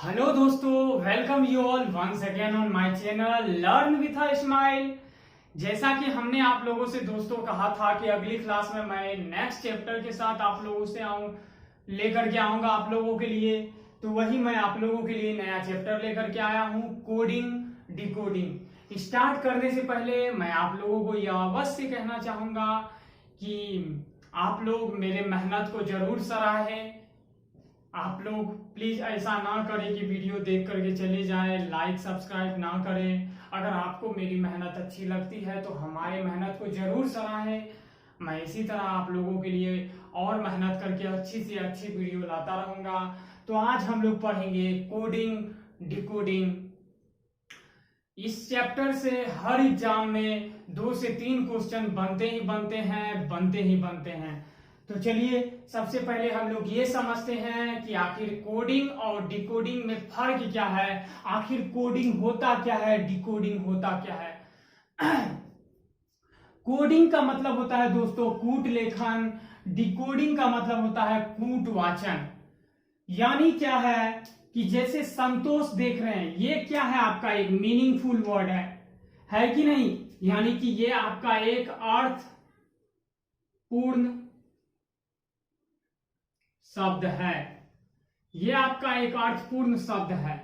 Hello दोस्तों, welcome you all once again on my channel learn with a smile. जैसा कि हमने आप लोगों से दोस्तों कहा था कि अगली क्लास में मैं नेक्स्ट चैप्टर के साथ आप लोगों से लेकर के आऊंगा आप लोगों के लिए। तो वही मैं आप लोगों के लिए नया चैप्टर लेकर के आया हूं, कोडिंग डिकोडिंग। स्टार्ट करने से पहले मैं आप लोगों को यह अवश्य कहना चाहूंगा कि आप लोग मेरे मेहनत को जरूर सराहें। आप लोग प्लीज ऐसा ना करें कि वीडियो देख करके चले जाएं, लाइक सब्सक्राइब ना करें। अगर आपको मेरी मेहनत अच्छी लगती है तो हमारे मेहनत को जरूर सराहें। मैं इसी तरह आप लोगों के लिए और मेहनत करके अच्छी से अच्छी वीडियो लाता रहूंगा। तो आज हम लोग पढ़ेंगे कोडिंग डिकोडिंग। इस चैप्टर से हर एग्जाम में 2 से 3 क्वेश्चन बनते ही बनते हैं। तो चलिए सबसे पहले हम लोग ये समझते हैं कि आखिर कोडिंग और डिकोडिंग में फर्क क्या है, आखिर कोडिंग होता क्या है, डिकोडिंग होता क्या है। कोडिंग का मतलब होता है दोस्तों कूट लेखन, डिकोडिंग का मतलब होता है कूट वाचन। यानी क्या है कि जैसे संतोष देख रहे हैं, ये क्या है आपका एक मीनिंगफुल वर्ड है कि नहीं। यानी कि ये आपका एक अर्थपूर्ण शब्द है, ये आपका एक अर्थपूर्ण शब्द है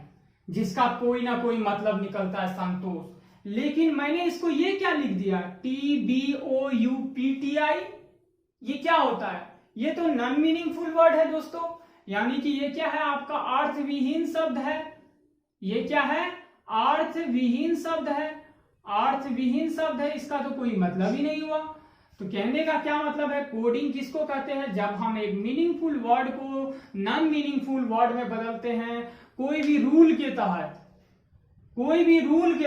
जिसका कोई ना कोई मतलब निकलता है संतोष। लेकिन मैंने इसको ये क्या लिख दिया, TBOUPTI। ये क्या होता है, ये तो नॉन मीनिंगफुल वर्ड है दोस्तों। यानी कि ये क्या है आपका अर्थविहीन शब्द है। ये क्या है, अर्थविहीन शब्द है। अर्थविहीन शब्द है, इसका तो कोई मतलब ही नहीं हुआ। तो कहने का क्या मतलब है, कोडिंग किसको कहते हैं, जब हम एक मीनिंगफुल वर्ड को नॉन मीनिंगफुल वर्ड में बदलते हैं कोई भी रूल के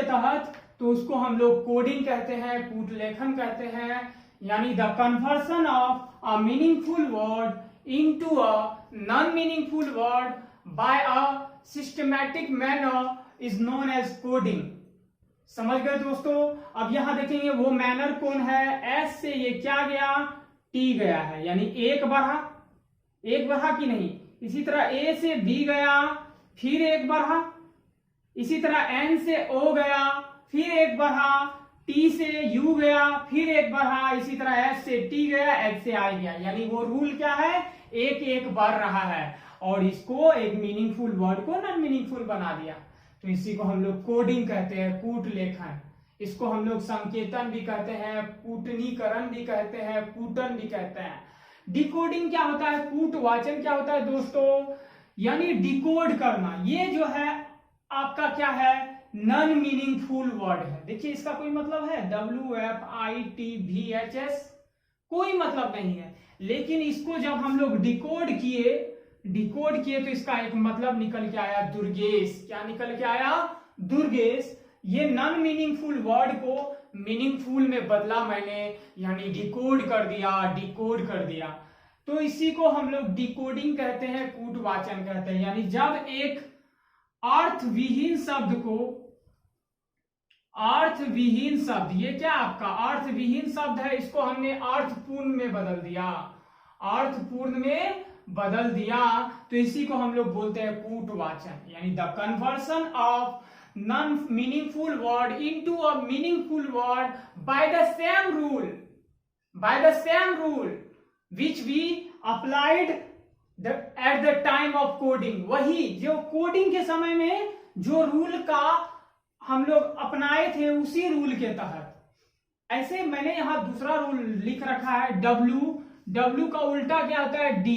तहत, तो उसको हम लोग कोडिंग कहते हैं, कूट लेखन कहते हैं। यानी the conversion of a meaningful word into a non meaningful word by a systematic manner is known as coding. समझ गए दोस्तों। अब यहां देखेंगे वो मैनर कौन है, एस से ये क्या गया, टी गया है, यानी एक बढ़ा कि नहीं। इसी तरह ए से बी गया, फिर एक बढ़ा। इसी तरह एन से ओ गया, फिर एक बढ़ा। टी से यू गया, फिर एक बढ़ा। इसी तरह एस से टी गया, एच से आई गया। यानी वो रूल क्या है, एक एक बढ़ रहा है और इसको एक मीनिंगफुल वर्ड को नॉन मीनिंगफुल बना दिया। तो इसी को हम लोग कोडिंग कहते हैं, कूट लेखन। इसको हम लोग संकेतन भी कहते हैं, कूटनीकरण भी कहते हैं, कूटन भी कहते हैं। डिकोडिंग क्या होता है, कूट वाचन क्या होता है दोस्तों, यानी डिकोड करना। ये जो है आपका क्या है, नॉन मीनिंगफुल वर्ड है। देखिए इसका कोई मतलब है, WFITVHS, कोई मतलब नहीं है। लेकिन इसको जब हम लोग डिकोड किए तो इसका एक मतलब निकल के आया दुर्गेश। क्या निकल के आया, दुर्गेश। ये नॉन मीनिंगफुल वर्ड को मीनिंगफुल में बदला मैंने, यानी डिकोड कर दिया। तो इसी को हम लोग डिकोडिंग कहते हैं, कूट वाचन कहते हैं। यानी जब एक अर्थविहीन शब्द, ये क्या आपका अर्थविहीन शब्द है, इसको हमने अर्थपूर्ण में बदल दिया, तो इसी को हम लोग बोलते हैं कूट वाचन। यानी the conversion of non meaningful word into a meaningful word by the same rule which we applied at the time of coding. वही जो कोडिंग के समय में जो रूल का हम लोग अपनाए थे, उसी रूल के तहत। ऐसे मैंने यहां दूसरा रूल लिख रखा है, W का उल्टा क्या होता है, D।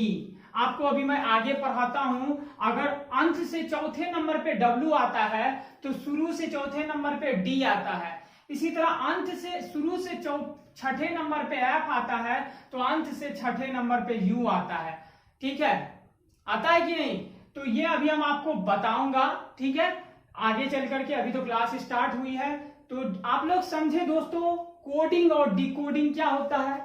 आपको अभी मैं आगे पढ़ाता हूं। अगर अंत से चौथे नंबर पे W आता है तो शुरू से चौथे नंबर पे D आता है। इसी तरह शुरू से छठे नंबर पे F आता है तो अंत से छठे नंबर पे U आता है। ठीक है, आता है कि नहीं। तो ये अभी हम आपको बताऊंगा, ठीक है, आगे चल करके। अभी तो क्लास स्टार्ट हुई है, तो आप लोग समझे दोस्तों कोडिंग और डिकोडिंग क्या होता है।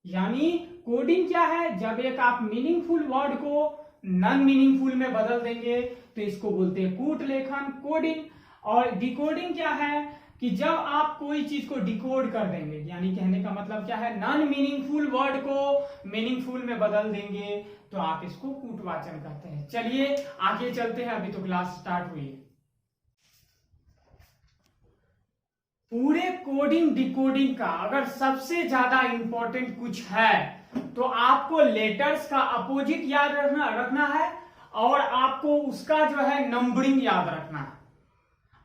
यानी कोडिंग क्या है, जब एक आप मीनिंगफुल वर्ड को नॉन मीनिंगफुल में बदल देंगे तो इसको बोलते हैं कूट लेखन, कोडिंग। और डिकोडिंग क्या है कि जब आप कोई चीज को डिकोड कर देंगे, यानी कहने का मतलब क्या है, नॉन मीनिंगफुल वर्ड को मीनिंगफुल में बदल देंगे, तो आप इसको कूटवाचन कहते हैं। चलिए आगे चलते हैं, अभी तो क्लास स्टार्ट हुई है। पूरे कोडिंग डिकोडिंग का अगर सबसे ज्यादा इंपॉर्टेंट कुछ है तो आपको लेटर्स का अपोजिट याद रखना है, और आपको उसका जो है नंबरिंग याद रखना है।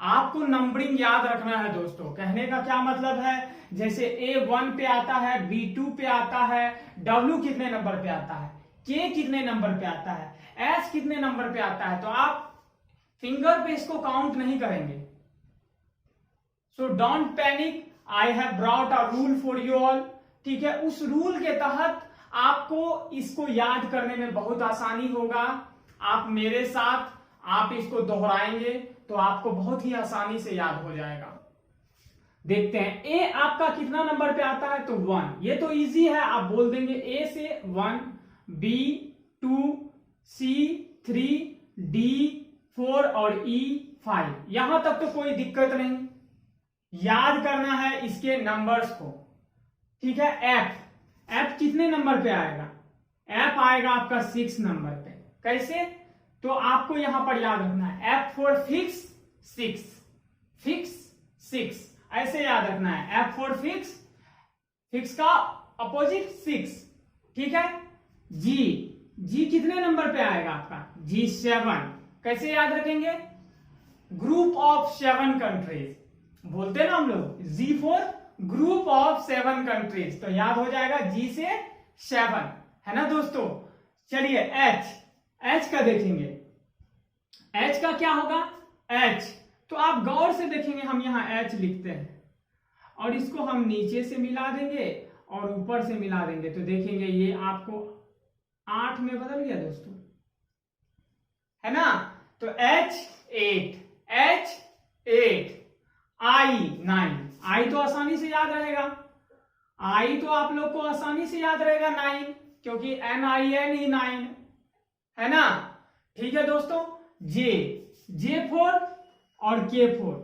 आपको नंबरिंग याद रखना है दोस्तों। कहने का क्या मतलब है, जैसे A1 पे आता है, B2 पे आता है, W कितने नंबर पे आता है, K कितने नंबर पे आता है, S कितने नंबर पे आता है, तो आप फिंगर पे इसको काउंट नहीं करेंगे। So don't panic, I have brought a rule for you all. ठीक है, उस रूल के तहत आपको इसको याद करने में बहुत आसानी होगा। आप मेरे साथ आप इसको दोहराएंगे तो आपको बहुत ही आसानी से याद हो जाएगा। देखते हैं, ए आपका कितना नंबर पे आता है, तो 1। ये तो इजी है, आप बोल देंगे ए से 1, B 2, C 3, D 4 और E 5। यहां तक तो कोई दिक्कत नहीं, याद करना है इसके नंबर्स को। ठीक है, एफ कितने नंबर पे आएगा, एफ आएगा आपका 6 नंबर पे। कैसे, तो आपको यहां पर याद रखना है F फॉर फिक्स 6, फिक्स 6, ऐसे याद रखना है। F फॉर फिक्स का अपोजिट 6। ठीक है, जी कितने नंबर पे आएगा आपका, G 7। कैसे याद रखेंगे, ग्रुप ऑफ 7 कंट्रीज बोलते हैं ना हम लोग, G for group of 7 countries, तो याद हो जाएगा G से 7, है ना दोस्तों। चलिए H का देखेंगे, H का क्या होगा, H तो आप गौर से देखेंगे, हम यहां H लिखते हैं और इसको हम नीचे से मिला देंगे और ऊपर से मिला देंगे, तो देखेंगे ये आपको 8 में बदल गया दोस्तों, है ना। तो H8, I 9, I तो आसानी से याद रहेगा, I तो आप लोग को आसानी से याद रहेगा 9, क्योंकि NIN 9, है ना। ठीक है दोस्तों, J4 और K4,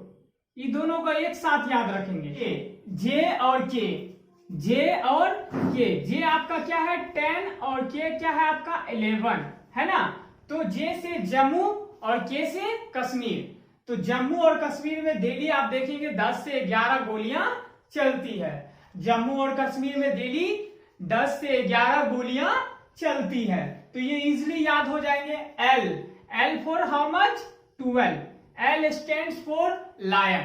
ये दोनों को एक साथ याद रखेंगे। J और K, J आपका क्या है 10 और K क्या है आपका 11, है ना। तो J से जम्मू और K से कश्मीर, तो जम्मू और कश्मीर में डेली आप देखेंगे 10 से 11 गोलियां चलती है। जम्मू और कश्मीर में डेली 10 से 11 गोलियां चलती है, तो ये इजीली याद हो जाएंगे। L for how much, 12। L stands for lion,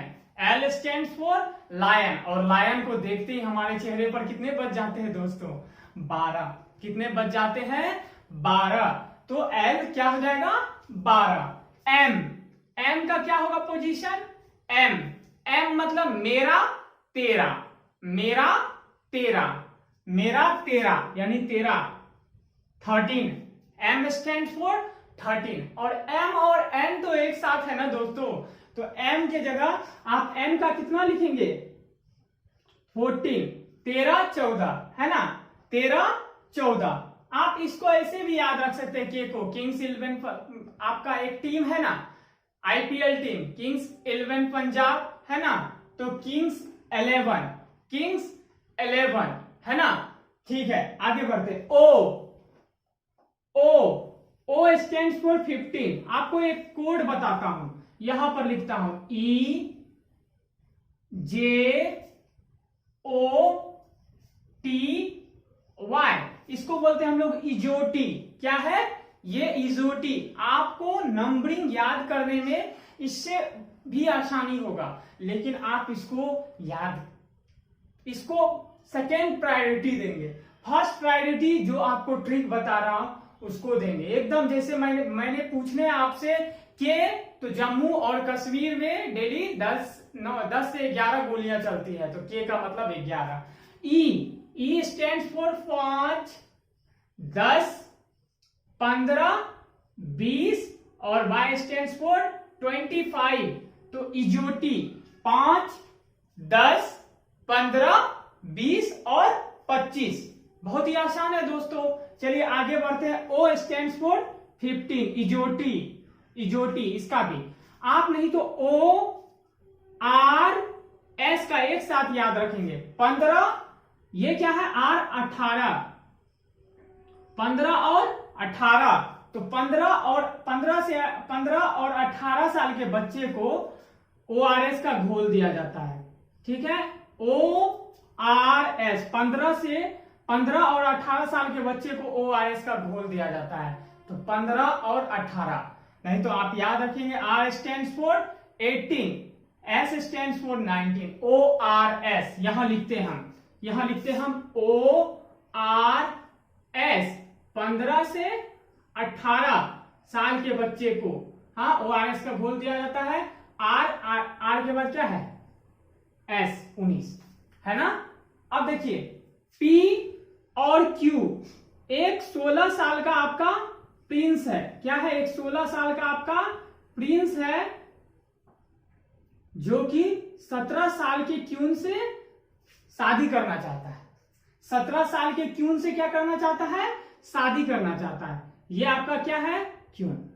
L stands for lion, और लायन को देखते ही हमारे चेहरे पर कितने बज जाते हैं दोस्तों, 12। कितने बज जाते हैं, 12। तो L क्या हो जाएगा, 12। M का क्या होगा पोजीशन, M मतलब मेरा तेरा, मेरा तेरा यानी तेरा, 13। M स्टैंड फॉर 13, और M और N तो एक साथ है ना दोस्तों, तो M के जगह आप N का कितना लिखेंगे, 14, 13 14, है ना, 13 14। आप इसको ऐसे भी याद रख सकते हैं, के को किंग्स 11, आपका एक टीम है ना IPL टीम, किंग्स 11 पंजाब, है ना, तो किंग्स 11 है ना। ठीक है, आगे बढ़ते। O stands for 15। आपको एक कोड बताता हूं, यहां पर लिखता हूं EJOTY, इसको बोलते हैं हम लोग इजोटी। क्या है ये, इजोटी। आपको नंबरिंग याद करने में इससे भी आसानी होगा, लेकिन आप इसको सेकेंड प्रायोरिटी देंगे। फर्स्ट प्रायोरिटी जो आपको ट्रिक बता रहा हूं उसको देंगे, एकदम जैसे मैंने पूछने आपसे के, तो जम्मू और कश्मीर में डेली 10 से 11 गोलियां चलती है, तो के का मतलब 11। E स्टैंड्स फॉर 5, 10, 15, 20, और Y स्टैंड्स फॉर 25, तो इजोटी 5, 10, 15, 20 और 25। बहुत ही आसान है दोस्तों। चलिए आगे बढ़ते हैं। O स्टैंड्स फॉर 15, इजोटी, इसका भी आप नहीं तो ORG एस का एक साथ याद रखेंगे 15, ये क्या है आर 18, 15 और 18, तो 15 और 18 साल के बच्चे को ORS का घोल दिया जाता है। ठीक है, ORS 15 और 18 साल के बच्चे को ORS का घोल दिया जाता है। तो 15 और 18, नहीं तो आप याद रखेंगे R stands for 18, S stands for 19, ORS यहां लिखते हैं हम ORS 15 से 18 साल के बच्चे को हाँ ORS का घोल दिया जाता है। R के बाद क्या है S 19 है ना। अब देखिए P और Q, एक 16 साल का आपका प्रिंस है। क्या है, एक 16 साल का आपका प्रिंस है जो कि 17 साल के क्यून से शादी करना चाहता है। 17 साल के क्यून से क्या करना चाहता है, शादी करना चाहता है। ये आपका क्या है क्यून।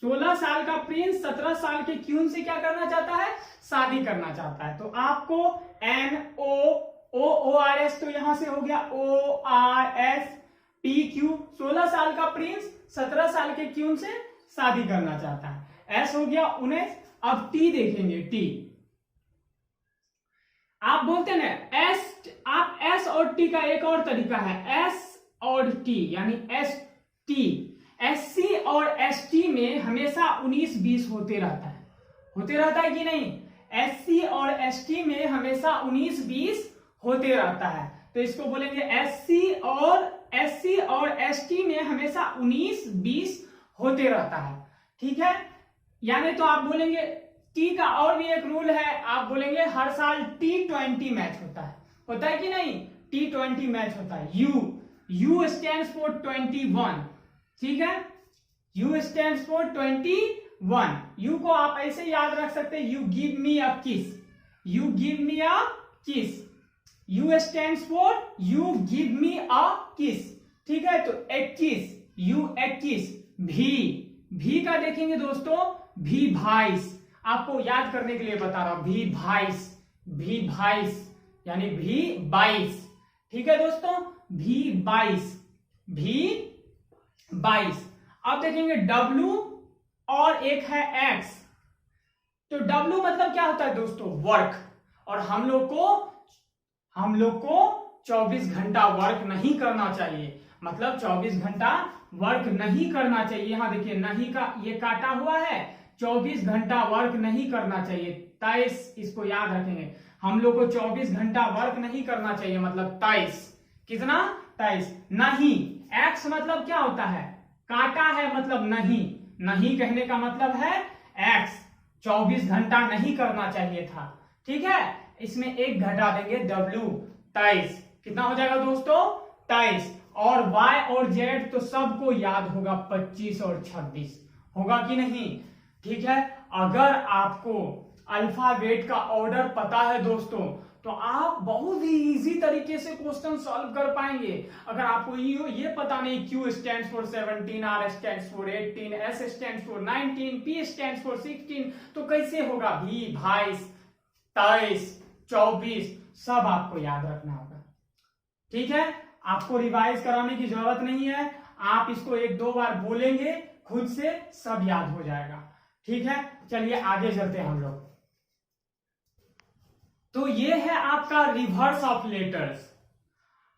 16 साल का प्रिंस 17 साल के क्यून से क्या करना चाहता है, शादी करना चाहता है। तो आपको NOORS तो यहां से हो गया ORS PQ, 16 साल का प्रिंस 17 साल के क्यून से शादी करना चाहता है। S हो गया 19। अब T देखेंगे, T आप बोलते हैं ना आप S और T का एक और तरीका है, S और T यानी ST, SC और ST में हमेशा 19-20 होते रहता है कि नहीं। SC और ST में हमेशा 19-20 होते रहता है, तो इसको बोलेंगे SC और ST में हमेशा 19-20 होते रहता है। ठीक है, यानी तो आप बोलेंगे T का और भी एक रूल है, आप बोलेंगे हर साल T20 मैच होता है कि नहीं, T20 मैच होता है। U stands for 21, ठीक है, U stands for 21। U को आप ऐसे याद रख सकते हैं, You give me a kiss, You give me a kiss। U stands for You give me a kiss, ठीक है। तो 21, U 21। भी का देखेंगे दोस्तों, भी भाइस, आपको याद करने के लिए बता रहा हूं, भी भाइस यानी भी 22, ठीक है दोस्तों, भी 22। अब देखेंगे W और एक है X। तो W मतलब क्या होता है दोस्तों, वर्क, और हम लोग को 24 घंटा वर्क नहीं करना चाहिए, मतलब 24 घंटा वर्क नहीं करना चाहिए। यहां देखिए नहीं का ये काटा हुआ है, 24 घंटा वर्क नहीं करना चाहिए। 23, इसको याद रखेंगे, हम लोग को 24 घंटा वर्क नहीं करना चाहिए, मतलब 23। कितना, 23। नहीं, एक्स मतलब क्या होता है, काटा है मतलब नहीं कहने का मतलब है एक्स, 24 घंटा नहीं करना चाहिए था। ठीक है, इसमें एक घटा देंगे W, 23। कितना हो जाएगा दोस्तों, 23। और Y और Z तो सबको याद होगा, 25 और 26 होगा कि नहीं। ठीक है, अगर आपको अल्फाबेट का ऑर्डर पता है दोस्तों, तो आप बहुत ही इजी तरीके से क्वेश्चन सॉल्व कर पाएंगे। अगर आपको ये पता नहीं, Q stands for 17, R stands for 18, S stands for 19, P stands for 16, तो कैसे होगा। भी 22, 23, 24 सब आपको याद रखना होगा। ठीक है, आपको रिवाइज कराने की जरूरत नहीं है, आप इसको 1-2 बार बोलेंगे, खुद से सब याद हो जाएगा। ठीक है, चलिए आगे चलते हैं हम लोग। तो ये है आपका रिवर्स ऑफ लेटर्स।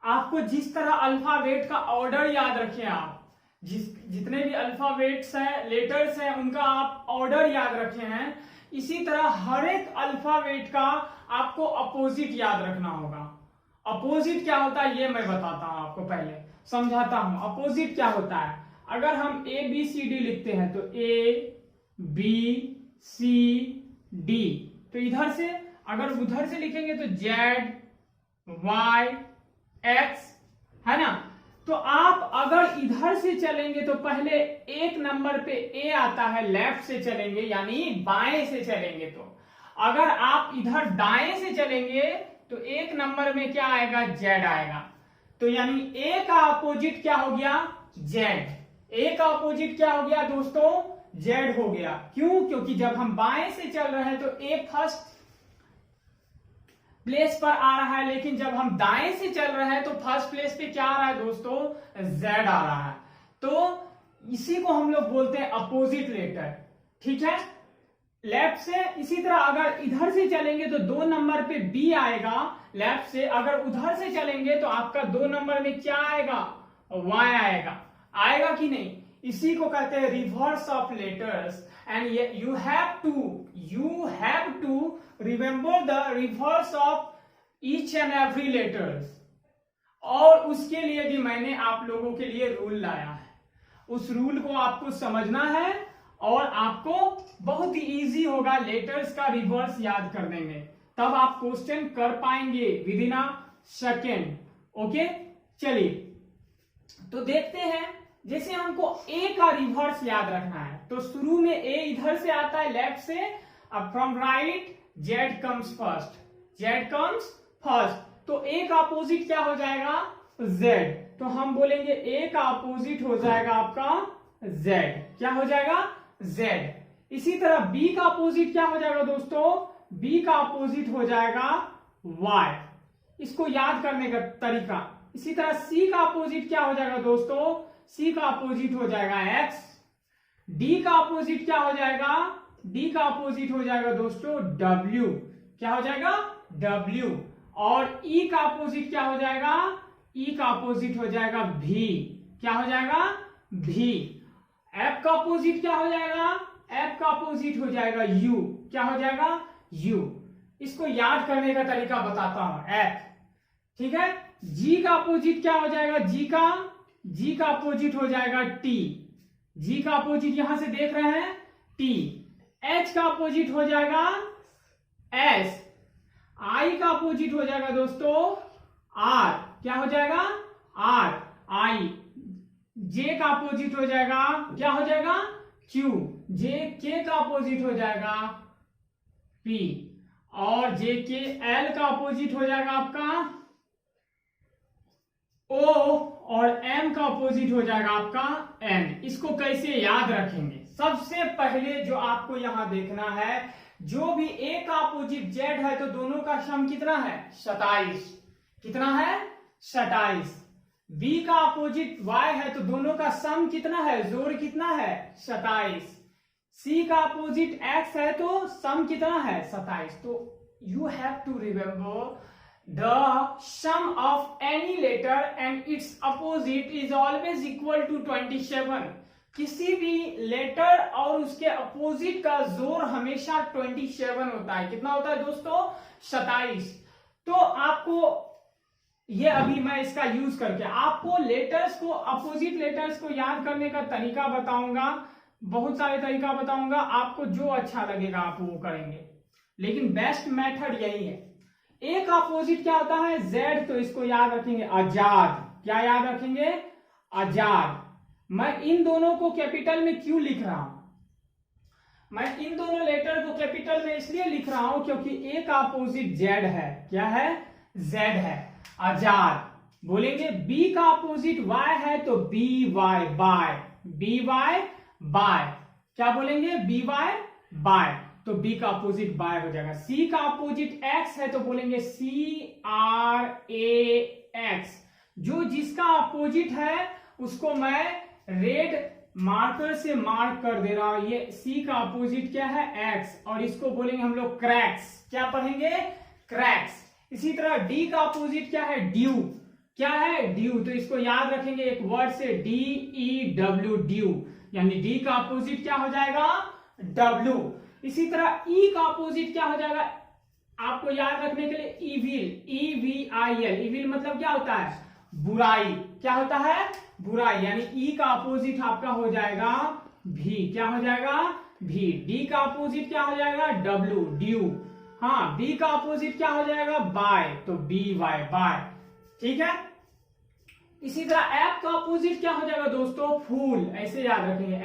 आपको जिस तरह अल्फाबेट का ऑर्डर याद रखें, आप जितने भी अल्फाबेट्स हैं, लेटर्स हैं, उनका आप ऑर्डर याद रखे हैं, इसी तरह हर एक अल्फाबेट का आपको अपोजिट याद रखना होगा। अपोजिट क्या होता है ये मैं बताता हूं आपको, पहले समझाता हूं अपोजिट क्या होता है। अगर हम ABCD लिखते हैं तो ABCD, तो इधर से अगर उधर से लिखेंगे तो ZYX, है ना। तो आप अगर इधर से चलेंगे तो पहले एक नंबर पे A आता है, लेफ्ट से चलेंगे यानी बाएं से चलेंगे। तो अगर आप इधर दाएं से चलेंगे तो एक नंबर में क्या आएगा, Z आएगा। तो यानी A का अपोजिट क्या हो गया, Z। A का अपोजिट क्या हो गया दोस्तों, जेड हो गया। क्यों? क्योंकि जब हम बाएं से चल रहे हैं तो ए फर्स्ट प्लेस पर आ रहा है, लेकिन जब हम दाएं से चल रहे हैं तो फर्स्ट प्लेस पे क्या आ रहा है दोस्तों? जेड आ रहा है। तो इसी को हम लोग बोलते हैं अपोजिट लेटर। ठीक है, लेफ्ट से। इसी तरह अगर इधर से चलेंगे तो 2 नंबर पे बी आएगा लेफ्ट से, अगर उधर से चलेंगे तो आपका 2 नंबर में क्या आएगा? वाई आएगा। आएगा कि नहीं? इसी को कहते हैं reverse of letters. And you have to remember the reverse of each and every letters. और उसके लिए भी मैंने आप लोगों के लिए रूल लाया है। उस रूल को आपको समझना है और आपको बहुत ही इजी होगा लेटर्स का रिवर्स याद करने में, तब आप क्वेश्चन कर पाएंगे with in a second. Okay, चलिए तो देखते हैं। जैसे हमको ए का रिवर्स याद रखना है तो शुरू में ए इधर से आता है लेफ्ट से, अब from right Z comes first, Z comes first, तो ए का अपोजिट क्या हो जाएगा? जेड। तो हम बोलेंगे ए का अपोजिट हो जाएगा आपका जेड। क्या हो जाएगा? जेड। इसी तरह बी का अपोजिट क्या हो जाएगा दोस्तों? बी का अपोजिट हो जाएगा वाई। इसको याद करने का तरीका। इसी तरह सी का अपोजिट क्या हो जाएगा दोस्तों? सी का अपोजिट हो जाएगा एक्स। डी का अपोजिट क्या हो जाएगा? डी का अपोजिट हो जाएगा दोस्तों डब्ल्यू। क्या हो जाएगा? डब्ल्यू। और ई का अपोजिट क्या हो जाएगा? ई का अपोजिट हो जाएगा भी। क्या हो जाएगा? भी। एफ का अपोजिट क्या हो जाएगा? एफ का अपोजिट हो जाएगा यू। क्या हो जाएगा? यू। इसको याद करने का तरीका बताता हूं। एफ, ठीक है। जी का अपोजिट क्या हो जाएगा? जी का अपोजिट हो जाएगा टी। जी का अपोजिट यहां से देख रहे हैं टी। एच का अपोजिट हो जाएगा एस। आई का अपोजिट हो जाएगा दोस्तों आर। क्या हो जाएगा? आर, आई। जे का अपोजिट हो जाएगा, क्या हो जाएगा? क्यू। जे के का अपोजिट हो जाएगा पी। और जे के एल का अपोजिट हो जाएगा आपका ओ। और एम का अपोजिट हो जाएगा आपका एन। इसको कैसे याद रखेंगे? सबसे पहले जो आपको यहां देखना है, जो भी ए का अपोजिट जेड है तो दोनों का सम कितना है? 27। कितना है? 27। बी का अपोजिट वाई है तो दोनों का सम कितना है? जोड़ कितना है? 27। सी का अपोजिट एक्स है तो सम कितना है? 27। तो you have to remember the sum of any letter and its opposite is always equal to 27। किसी भी लेटर और उसके अपोजिट का जोड़ हमेशा 27 होता है। कितना होता है दोस्तों? 27। तो आपको ये अभी मैं इसका यूज करके आपको लेटर्स को, अपोजिट लेटर्स को याद करने का तरीका बताऊंगा। बहुत सारे तरीका बताऊंगा, आपको जो अच्छा लगेगा आप वो करेंगे, लेकिन बेस्ट मेथड यही है। ए का अपोजिट क्या होता है? जेड। तो इसको याद रखेंगे आजाद। क्या याद रखेंगे? आजाद। मैं इन दोनों को कैपिटल में क्यों लिख रहा हूं? मैं इन दोनों लेटर को कैपिटल में इसलिए लिख रहा हूं क्योंकि ए का अपोजिट जेड है। क्या है? जेड है, आजाद। बोलेंगे बी का अपोजिट वाई है तो B Y, by. B Y, by. क्या बोलेंगे? B Y, by. तो बी का अपोजिट बाय हो जाएगा। सी का अपोजिट एक्स है तो बोलेंगे सी आर ए एक्स। जो जिसका अपोजिट है उसको मैं रेड मार्कर से मार्क कर दे रहा हूं। ये सी का अपोजिट क्या है? एक्स। और इसको बोलेंगे हम लोग क्रैक्स। क्या पढ़ेंगे? क्रैक्स। इसी तरह डी का अपोजिट क्या है? ड्यू। क्या है? ड्यू। तो इसको याद रखेंगे एक वर्ड से, डी ई डब्ल्यू, ड्यू। यानी डी का अपोजिट क्या हो जाएगा? डब्ल्यू। इसी तरह ई का अपोजिट क्या हो जाएगा? आपको याद रखने के लिए इविल, EVIL। इविल मतलब क्या होता है? बुराई। क्या होता है? बुराई। यानी ई का अपोजिट आपका हो जाएगा भी। क्या हो जाएगा? भी। डी का अपोजिट क्या हो जाएगा? W, due. हाँ, बी का अपोजिट क्या हो जाएगा? बाय। तो बी वाई, बाय। ठीक है। इसी तरह एफ का अपोजिट क्या हो जाएगा दोस्तों? फूल। ऐसे याद रखेंगे,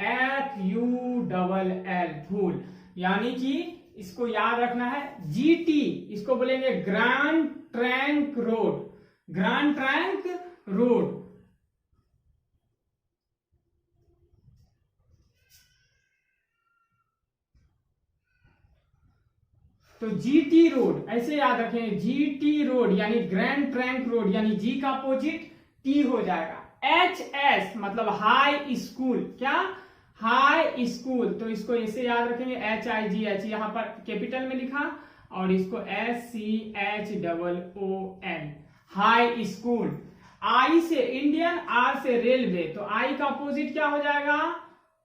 FULL, फूल। यानी कि इसको याद रखना है GT। इसको बोलेंगे grand Trunk road. Grand Trunk road. तो जीटी रोड ऐसे याद रखें, जीटी रोड यानी ग्रैंड ट्रंक रोड, यानी जी का अपोजिट टी हो जाएगा। एच एस मतलब हाई स्कूल, क्या हाई स्कूल, तो इसको ऐसे याद रखेंगे HIGH, यहां पर कैपिटल में लिखा और इसको SCHOOL हाई स्कूल। आई से इंडियन, आर से रेलवे, तो आई का अपोजिट क्या हो जाएगा,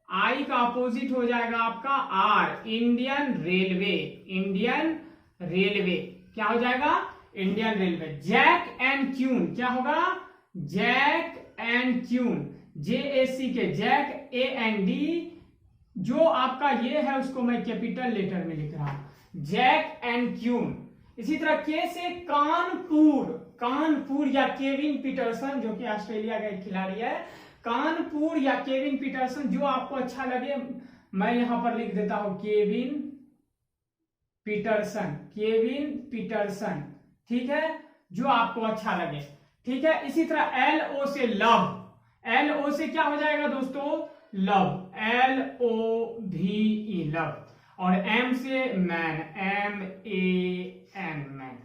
आई का अपोजिट हो जाएगा आपका R, Indian railway, Indian railway क्या हो जाएगा, Indian railway. Jack and queen क्या होगा, जैक एंड क्यून, JAC के जैक AND, जो आपका ये है उसको मैं कैपिटल लेटर में लिख रहा हूं, जैक एंड क्यून। इसी तरह के से कानपुर, कानपुर या केविन पीटरसन जो कि ऑस्ट्रेलिया का एक खिलाड़ी है, कानपुर या केविन पीटरसन, जो आपको अच्छा लगे मैं यहां पर लिख देता हूं केविन पीटरसन, केविन पीटरसन, ठीक है, जो आपको अच्छा लगे, ठीक है। इसी तरह LO से लव, LO से क्या हो जाएगा दोस्तों, लव, LOVE लव, और M से मैन, MAN मैन।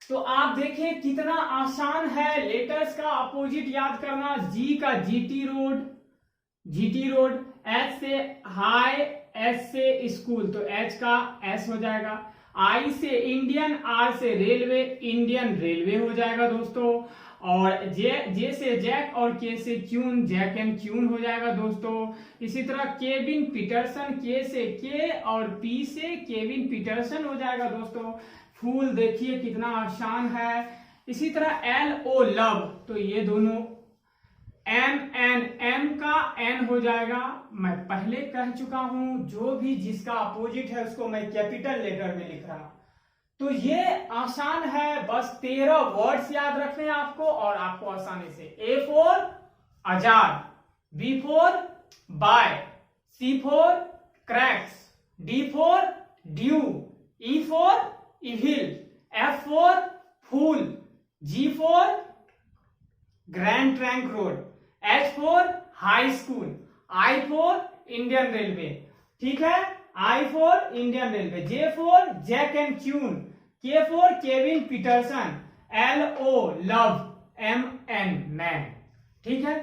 तो आप देखें कितना आसान है लेटर्स का अपोजिट याद करना। जी का GT road, GT road, H से हाई, S से स्कूल, तो H का S हो जाएगा। I से इंडियन, R से रेलवे, इंडियन रेलवे हो जाएगा दोस्तों। और J से जैक और K से क्यून, जैक एंड क्यून हो जाएगा दोस्तों। इसी तरह केविन पीटरसन, K से K और P से केविन पीटरसन हो जाएगा दोस्तों। फूल देखिए कितना आसान है। इसी तरह LO लव, तो ये दोनों M का N हो जाएगा। मैं पहले कह चुका हूं जो भी जिसका अपोजिट है उसको मैं कैपिटल लेटर में लिख रहा हूं। तो ये आसान है, बस 13 वर्ड्स याद रखने हैं आपको और आपको आसानी से। A for Azad, B for by, C for cracks, D for due, E for evil, F for fool, G for Grand Trunk Road, H for high school, I for Indian railway, ठीक है, I for Indian railway, J for jack and queen, K for Kevin Pietersen, LO love, MN man, ठीक है।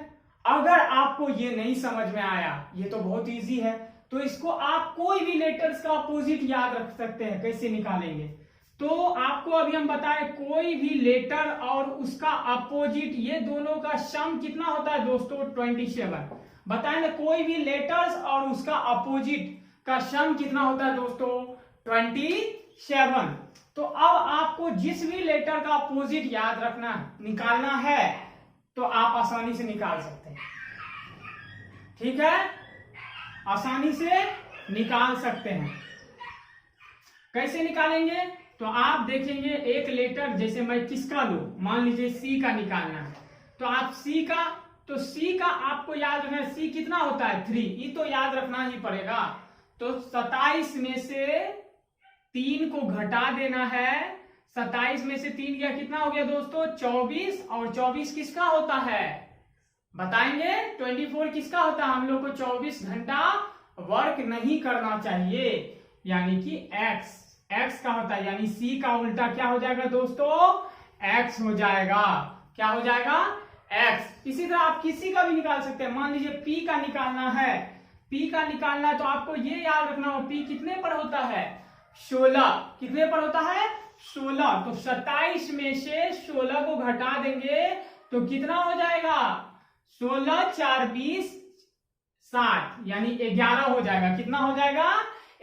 अगर आपको ये नहीं समझ में आया, ये तो बहुत इजी है, तो इसको आप कोई भी लेटर्स का अपोजिट याद रख सकते हैं। कैसे निकालेंगे, तो आपको अभी हम बताएं, कोई भी लेटर और उसका अपोजिट, ये दोनों का सम कितना होता है दोस्तों, 27। बताएंगे कोई भी लेटर्स और उसका अपोजिट का सम कितना होता है दोस्तों, 27। तो अब आपको जिस भी लेटर का अपोजिट याद रखना, निकालना है, तो आप आसानी से निकाल सकते हैं, ठीक है, आसानी से निकाल सकते हैं। कैसे निकालेंगे, तो आप देखेंगे एक लेटर, जैसे मैं किसका लूं, मान लीजिए C का निकालना है, तो आप C का, तो C का आपको याद रखना है, C कितना होता है 3, ये तो याद रखना ही पड़ेगा। तो 27 में से 3 को घटा देना है, 27 में से 3 गया, कितना हो गया दोस्तों 24, और 24 किसका होता है बताएंगे, 24 किसका होता है, हम लोग को 24 घंटा वर्क नहीं करना चाहिए, यानी कि X का होता है, यानी C का उल्टा क्या हो जाएगा दोस्तों, X हो जाएगा, क्या हो जाएगा X। इसी तरह आप किसी का भी निकाल सकते हैं, मान लीजिए P का निकालना है, P का निकालना है, तो आपको ये याद रखना हो P कितने पर होता है 16, कितने पर होता है 16, तो 27 में से 16 को घटा देंगे तो कितना हो जाएगा, 16 4 20 60, यानी 11 हो जाएगा, कितना हो जाएगा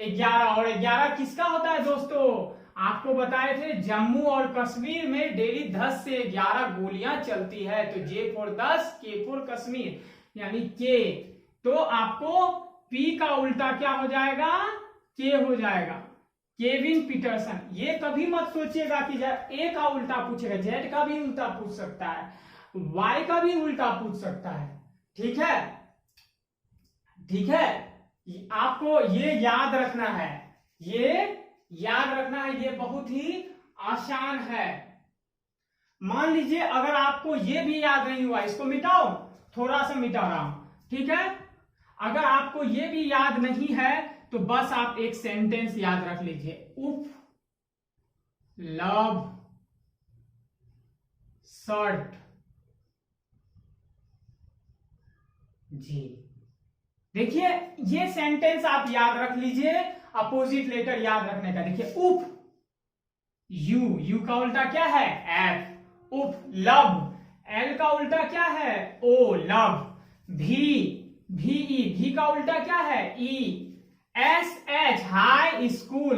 11, और 11 किसका होता है दोस्तों, आपको बताए थे जम्मू और कश्मीर में डेली 10 से 11 गोलियां चलती है, तो J for 10, K for Kashmir, यानी K, तो आपको P का उल्टा क्या हो जाएगा, K हो जाएगा, केविन पीटरसन। ये कभी मत सोचिएगा कि A का उल्टा पूछेगा, Z का भी उल्टा पूछ सकता है, Y का भी उल्टा पूछ सकता है, ठीक है, ठीक है, आपको ये याद रखना है, ये याद रखना है, ये बहुत ही आसान है। मान लीजिए अगर आपको ये भी याद नहीं हुआ, इसको मिटाओ, थोड़ा सा मिटा रहा हूं, ठीक है, अगर आपको ये भी याद नहीं है तो बस आप एक सेंटेंस याद रख लीजिए, उफ लव शर्ट जी। देखिए ये सेंटेंस आप याद रख लीजिए, अपोजिट लेटर याद रखने का। देखिए उफ, यू का उल्टा क्या है एफ, उफ लव, एल का उल्टा क्या है ओ लव, भी का उल्टा क्या है E, S H high school,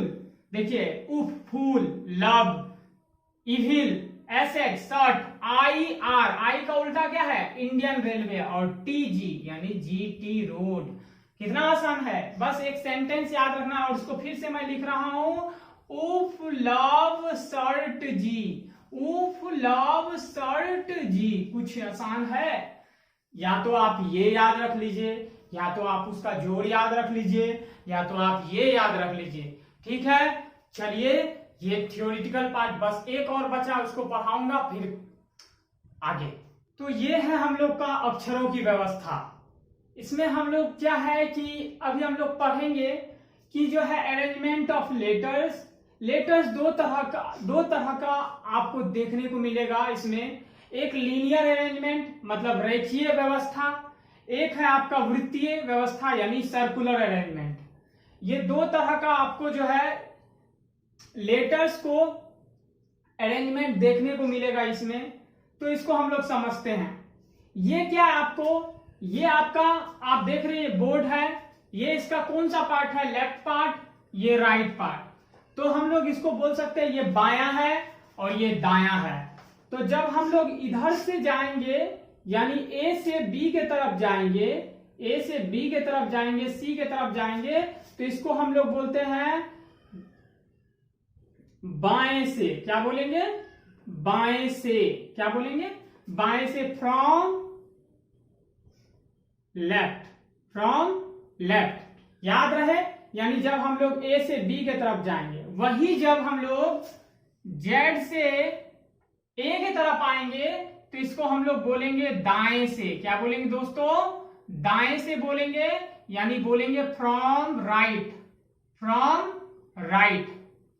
देखिए उफ fool, love evil, S H shirt, I का उल्टा क्या है इंडियन रेलवे, और टी जी यानी जी टी रोड। कितना आसान है, बस एक सेंटेंस याद रखना। और उसको फिर से मैं लिख रहा हूं, उफ लव शर्ट जी, उफ लव शर्ट जी। कुछ आसान है? या तो आप ये याद रख लीजिए, या तो आप उसका जोड़ याद रख लीजिए, या तो आप ये याद रख लीजिए। ठीक है, चलिए ये थ्योरेटिकल पार्ट बस एक और बचा, उसको पढ़ाऊंगा फिर आगे। तो ये है हम लोग का अक्षरों की व्यवस्था। इसमें हम लोग क्या है कि अभी हम लोग पढ़ेंगे कि जो है अरेंजमेंट ऑफ लेटर्स। लेटर्स दो तरह का आपको देखने को मिलेगा इसमें। एक लीनियर अरेंजमेंट मतलब रेखीय व्यवस्था, एक है आपका वृत्तीय व्यवस्था यानी सर्कुलर अरेंजमेंट। ये दो तरह का आपको जो है लेटर्स को अरेंजमेंट देखने को मिलेगा इसमें। तो इसको हम लोग समझते हैं। ये क्या है आपको, ये आपका आप देख रहे हैं बोर्ड है, ये इसका कौन सा पार्ट है लेफ्ट पार्ट, ये राइट पार्ट। तो हम लोग इसको बोल सकते हैं ये बायां है और ये दायां है। तो जब हम लोग इधर से जाएंगे यानी ए से बी के तरफ जाएंगे, ए से बी के तरफ जाएंगे, सी के तरफ जाएंगे, तो इसको हम लोग बोलते हैं बाएं से। क्या बोलेंगे? बाएं से। क्या बोलेंगे? बाएं से, फ्रॉम लेफ्ट, फ्रॉम लेफ्ट। याद रहे, यानी जब हम लोग ए से बी के तरफ जाएंगे, वही जब हम लोग जेड से ए के तरफ आएंगे तो इसको हम लोग बोलेंगे दाएं से। क्या बोलेंगे दोस्तों? दाएं से बोलेंगे, यानी बोलेंगे फ्रॉम राइट, फ्रॉम राइट।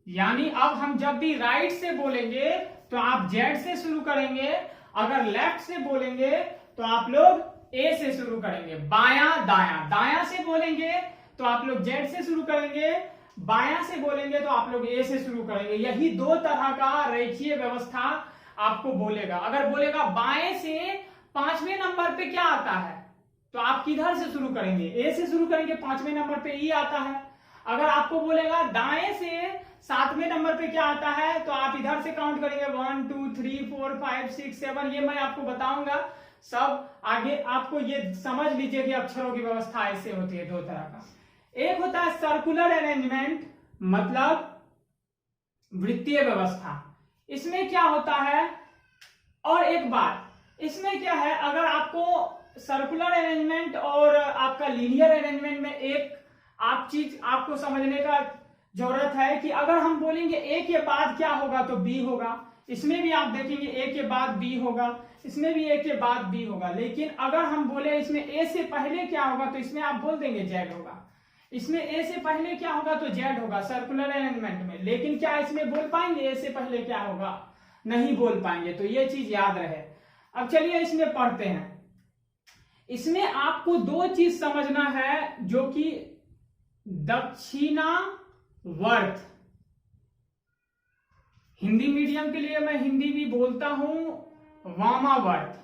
यानी अब हम जब भी राइट से बोलेंगे तो आप जेड से शुरू करेंगे, अगर लेफ्ट से बोलेंगे तो आप लोग ए से शुरू करेंगे। बायां दायां, दायां से बोलेंगे तो आप लोग जेड से शुरू करेंगे, बायां से बोलेंगे तो आप लोग ए से शुरू करेंगे। यही दो तरह का रेखीय व्यवस्था आपको बोलेगा। अगर बोलेगा बाएं से 5वें नंबर पे क्या आता है तो आप किधर से शुरू करेंगे? ए से शुरू करेंगे, 5वें नंबर पे ई आता है। अगर आपको बोलेगा दाएं से 7वें नंबर पे क्या आता है तो आप इधर से काउंट करेंगे 1 2 3 4 5 6 7। ये मैं आपको बताऊंगा सब आगे। आपको ये समझ लीजिए कि अक्षरों की व्यवस्था ऐसे होती है दो तरह का। एक होता है सर्कुलर अरेंजमेंट मतलब वृत्तीय व्यवस्था। इसमें क्या होता है, और एक बात इसमें क्या है, अगर आपको सर्कुलर अरेंजमेंट और आपका लीनियर अरेंजमेंट में एक आप चीज आपको समझने का जरूरत है कि अगर हम बोलेंगे ए के बाद क्या होगा तो बी होगा। इसमें भी आप देखेंगे ए के बाद बी होगा, इसमें भी ए के बाद बी होगा। लेकिन अगर हम बोले इसमें ए से पहले क्या होगा तो इसमें आप बोल देंगे जेड होगा। इसमें ए से पहले क्या होगा तो जेड होगा सर्कुलर अरेंजमेंट में। लेकिन क्या इसमें बोल पाएंगे ए से पहले क्या होगा? नहीं बोल पाएंगे। तो ये चीज याद रहे। अब चलिए इसमें पढ़ते हैं। इसमें आपको दो चीज समझना है, जो कि दक्षिणावर्त। हिंदी मीडियम के लिए मैं हिंदी भी बोलता हूं, वामावर्त।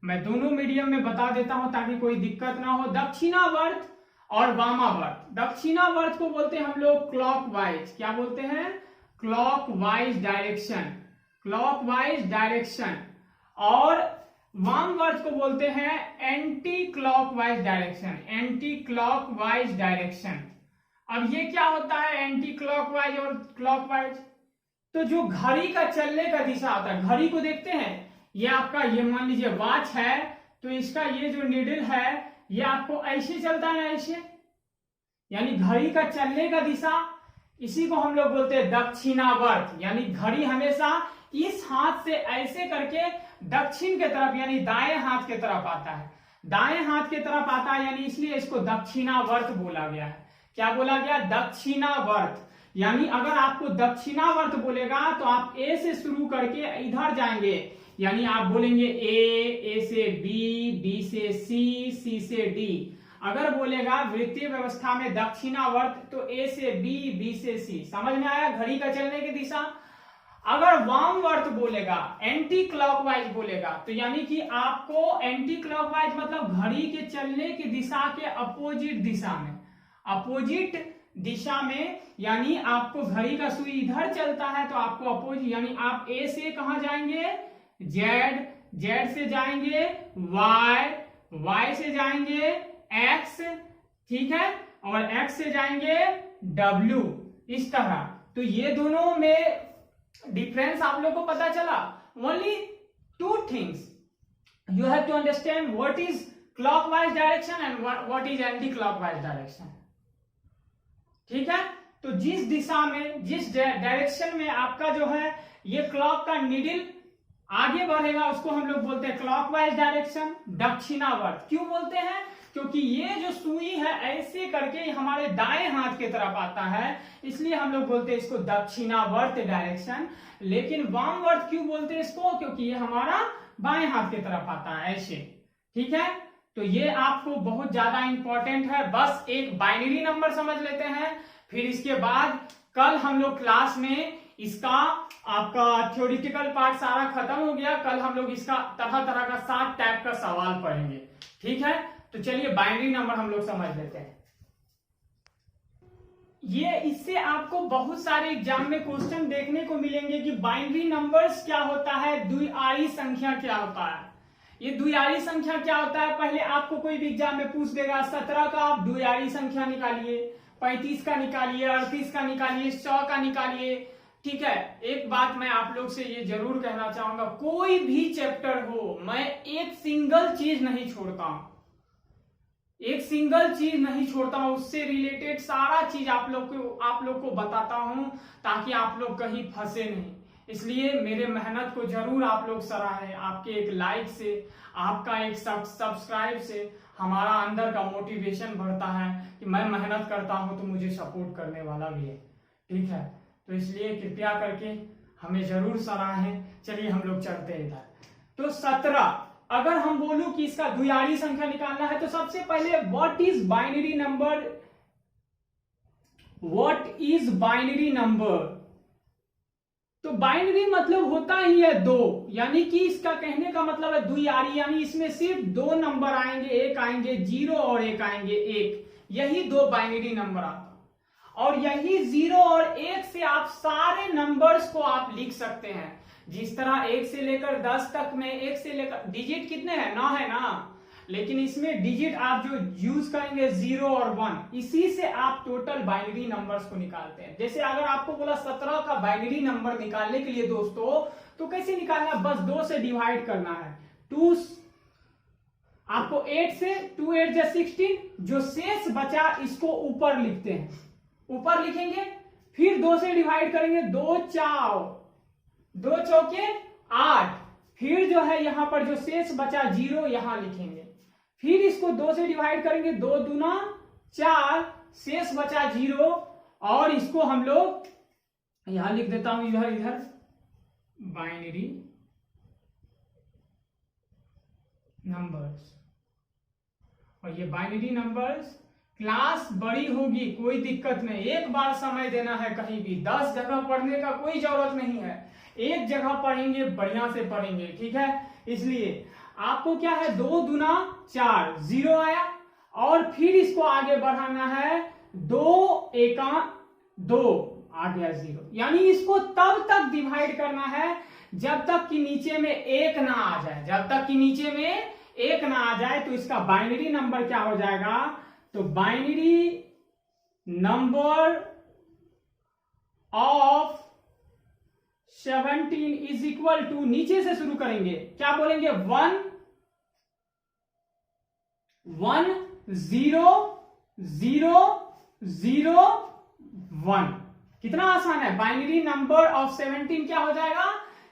मैं दोनों मीडियम में बता देता हूं ताकि कोई दिक्कत ना हो। दक्षिणावर्त और वामावर्त। दक्षिणावर्त को बोलते हैं हम लोग क्लॉकवाइज। क्या बोलते हैं? Clockwise direction, clockwise direction. और वामवर्त को बोलते हैं anti clockwise direction, anti clockwise direction. अब ये क्या होता है एंटी क्लॉकवाइज और क्लॉकवाइज? तो जो घड़ी का चलने का दिशा होता है, घड़ी को देखते हैं, ये आपका ये मान लीजिए वॉच है, तो इसका ये जो नीडल है ये आपको ऐसे चलता है ना, ऐसे, यानी घड़ी का चलने का दिशा, इसी को हम लोग बोलते हैं दक्षिणावर्त। यानी घड़ी हमेशा इस हाथ से ऐसे करके दक्षिण के तरफ यानी दाएं हाथ के तरफ आता है, दाएं हाथ के तरफ आता है, यानी इसलिए इसको दक्षिणावर्त बोला गया है। क्या बोला गया? दक्षिणावर्त। यानी अगर आपको दक्षिणावर्त बोलेगा तो आप ए से शुरू करके इधर जाएंगे, यानी आप बोलेंगे ए से बी, बी से सी, सी से डी। अगर बोलेगा वृत्तीय व्यवस्था में दक्षिणावर्त तो ए से बी, बी से सी। समझ में आया घड़ी का चलने की दिशा। अगर वामवर्त बोलेगा, एंटी क्लॉकवाइज बोलेगा, तो यानी कि आपको एंटी क्लॉकवाइज मतलब घड़ी के चलने की दिशा के अपोजिट दिशा में, अपोजिट दिशा में, यानी आपको घड़ी का सुई इधर चलता है तो आपको अपोजिट, यानी आप ए से कहां जाएंगे? जेड, जेड से जाएंगे वाई, वाई से जाएंगे एक्स, ठीक है, और एक्स से जाएंगे डब्ल्यू, इस तरह। तो ये दोनों में डिफरेंस आप लोग को पता चला। Only two things you have to understand, what is clockwise direction and what is anti clockwise direction. ठीक है, तो जिस दिशा में, जिस डायरेक्शन में आपका जो है ये क्लॉक का नीडल आगे बढ़ेगा उसको हम लोग बोलते हैं क्लॉकवाइज डायरेक्शन, दक्षिणावर्त। क्यों बोलते हैं? क्योंकि ये जो सुई है ऐसे करके हमारे दाएं हाथ की तरफ आता है, इसलिए हम लोग बोलते हैं इसको दक्षिणावर्त डायरेक्शन। लेकिन वामवर्त क्यों बोलते हैं इसको? क्योंकि ये हमारा बाएं हाथ की तरफ आता है ऐसे। ठीक है, तो ये आपको बहुत ज्यादा इंपॉर्टेंट है। बस एक बाइनरी नंबर समझ लेते हैं, फिर इसके बाद कल हम लोग क्लास में इसका आपका थ्योरेटिकल पार्ट सारा खत्म हो गया। कल हम लोग इसका तरह तरह का 7 टाइप का सवाल पढ़ेंगे। ठीक है, तो चलिए बाइनरी नंबर हम लोग समझ लेते हैं। ये इससे आपको बहुत सारे एग्जाम में क्वेश्चन देखने को मिलेंगे कि बाइनरी नंबर्स क्या होता है, द्विआरी संख्या क्या होता है। ये द्विआरी संख्या क्या होता है, पहले आपको कोई भी एग्जाम में पूछ देगा 17 का आप द्विआरी संख्या निकालिए, 35 का निकालिए, 38 का निकालिए, 100 का निकालिए। ठीक है, एक बात मैं आप लोग से ये जरूर कहना चाहूंगा, कोई भी चैप्टर हो मैं एक सिंगल चीज नहीं छोड़ता हूं, एक सिंगल चीज नहीं छोड़ता हूं, उससे रिलेटेड सारा चीज आप लोग को बताता हूं ताकि आप लोग कहीं फंसे नहीं। इसलिए मेरे मेहनत को जरूर आप लोग सराहें। आपके एक लाइक से, आपका एक सब्सक्राइब से हमारा अंदर का मोटिवेशन बढ़ता है कि मैं मेहनत करता हूं तो मुझे सपोर्ट करने वाला भी है। ठीक है, तो इसलिए कृपया करके हमें जरूर सराहें। चलिए हम लोग चलते हैं इधर। तो 17 अगर हम बोलूं कि इसका द्विआरी संख्या निकालना है तो सबसे पहले what is binary number, what is binary number. तो बाइनरी मतलब होता ही है 2, यानी कि इसका कहने का मतलब है द्विआरी, यानी इसमें सिर्फ 2 नंबर आएंगे, एक आएंगे 0 और एक आएंगे 1, यही 2 बाइनरी नंबर आता है। और यही 0 और 1 से आप सारे नंबर्स को आप लिख सकते हैं। जिस तरह 1 से लेकर 10 तक में, 1 से लेकर डिजिट कितने हैं? 9 है ना, लेकिन इसमें डिजिट आप जो यूज करेंगे 0 और 1, इसी से आप टोटल बाइनरी नंबर्स को निकालते हैं। जैसे अगर आपको बोला 17 का बाइनरी नंबर निकालने के लिए दोस्तों, तो कैसे निकालना? बस 2 से डिवाइड करना है। 2 आपको 8 से 2 8 जा 16, जो शेष बचा इसको ऊपर लिखते हैं, ऊपर लिखेंगे, फिर 2 से डिवाइड करेंगे, 2 चौके 8, फिर जो है यहां पर जो शेष बचा 0 यहां लिखेंगे, फिर इसको 2 से डिवाइड करेंगे, 2 दूना 4, शेष बचा 0, और इसको हम लोग यहां लिख देता हूं, इधर बाइनरी नंबर्स। और ये बाइनरी नंबर्स क्लास बड़ी होगी, कोई दिक्कत नहीं, एक बार समय देना है, कहीं भी 10 जगह पढ़ने का कोई जरूरत नहीं है, एक जगह पढ़ेंगे, बढ़िया से पढ़ेंगे। ठीक है, इसलिए आपको क्या है, 2 दूना 4, 0 आया, और फिर इसको आगे बढ़ाना है, 2 एका 2 आ गया 0, यानी इसको तब तक डिवाइड करना है जब तक कि नीचे में 1 ना आ जाए, जब तक कि नीचे में 1 ना आ जाए। तो इसका बाइनरी नंबर क्या हो जाएगा? तो binary number of 17 is equal to, नीचे से शुरू करेंगे, क्या बोलेंगे? 1 1 0 0 0 1। कितना आसान है। बाइनरी नंबर ऑफ 17 क्या हो जाएगा?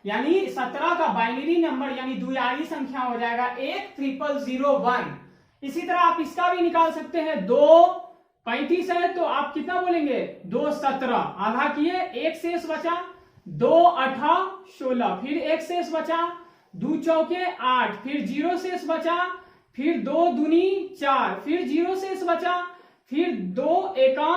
यानी 17 का बाइनरी नंबर यानी द्विआरी संख्या हो जाएगा 1 0 0 0 1। इसी तरह आप इसका भी निकाल सकते हैं, 2 35 है तो आप कितना बोलेंगे 2 17, आधा किए, एक शेष बचा, 2 8 16, फिर एक शेष बचा, 2 चौके 8, फिर 0 शेष बचा, फिर 2 दूनी 4, फिर 0 शेष बचा, फिर 2 एका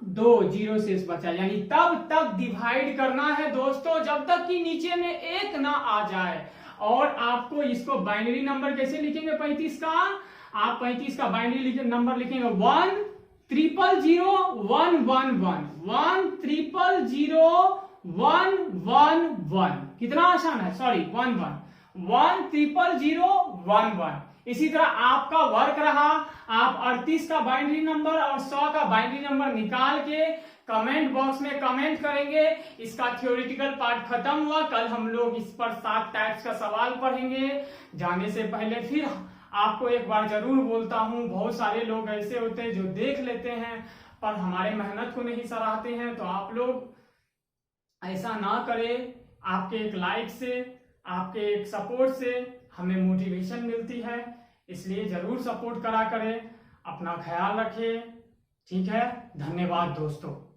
2, 0 शेष बचा। यानी तब तक डिवाइड करना है दोस्तों जब तक कि नीचे में 1 ना आ जाए। और आपको इसको बाइनरी नंबर कैसे लिखेंगे 35 का, आप 35 का बाइनरी नंबर लिखेंगे 1 000 1 1 1, 1 000 1 1 1। कितना आसान है, सॉरी 1 1, 1 000 1 1। इसी तरह आपका वर्क रहा, आप 38 का बाइनरी नंबर और 100 का बाइनरी नंबर निकाल के कमेंट बॉक्स में कमेंट करेंगे। इसका थ्योरेटिकल पार्ट खत्म हुआ, कल हम लोग इस पर 7 टाइप्स का सवाल पढ़ेंगे। जाने से पहले फिर आपको एक बार जरूर बोलता हूं, बहुत सारे लोग ऐसे होते हैं जो देख लेते हैं पर हमारे मेहनत को नहीं सराहते हैं, तो आप लोग ऐसा ना करें। आपके एक लाइक से, आपके एक सपोर्ट से हमें मोटिवेशन मिलती है, इसलिए जरूर सपोर्ट करा करें। अपना ख्याल रखें, ठीक है। धन्यवाद दोस्तों।